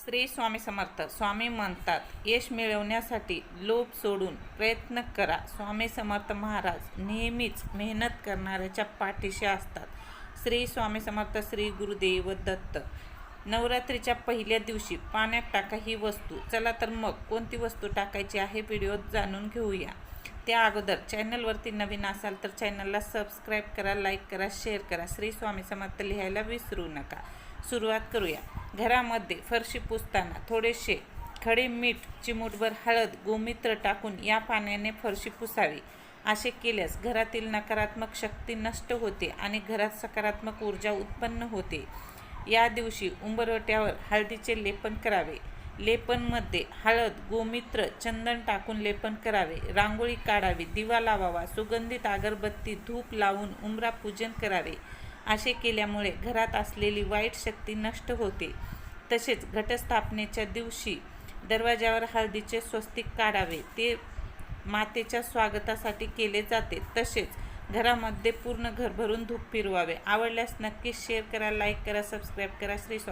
श्री स्वामी समर्थ. स्वामी म्हणतात, यश मिळवण्यासाठी लोभ सोडून प्रयत्न करा. स्वामी समर्थ महाराज नेहमीच मेहनत करणाऱ्याच्या पाठीशी असतात. श्री स्वामी समर्थ. श्री गुरुदेव दत्त. नवरात्रीच्या पहिल्या दिवशी पाण्यात टाका ही वस्तू. चला तर मग कोणती वस्तू टाकायची आहे व्हिडिओत जाणून घेऊया. त्या अगोदर चॅनलवरती नवीन असाल तर चॅनलला सबस्क्राईब करा, लाईक करा, शेअर करा. श्री स्वामी समर्थ लिहायला विसरू नका. सुरुवात करूया. घरामध्ये फरशी पुसताना थोडेसे खडे मीठ, चिमूटभर हळद, गोमूत्र टाकून या पाण्याने फरशी पुसावी. असे केल्यास घरातील नकारात्मक शक्ती नष्ट होते आणि घरात सकारात्मक ऊर्जा उत्पन्न होते. या दिवशी उंबरठ्यावर हळदीचे लेपन करावे. लेपनमध्ये हळद, गोमूत्र, चंदन टाकून लेपन करावे. रांगोळी काढावी, दिवा लावावा, सुगंधित अगरबत्ती, धूप लावून उंबरा पूजन करावे. असे केल्यामुळे घरात असलेली वाईट शक्ती नष्ट होते. तसेच घटस्थापनेच्या दिवशी दरवाजावर हळदीचे स्वस्तिक काढावे. ते मातेच्या स्वागतासाठी केले जाते. तसेच घरामध्ये पूर्ण घर भरून धूप फिरवावे. आवडल्यास नक्कीच शेअर करा, लाईक करा, सबस्क्राईब करा. श्री स्वामी.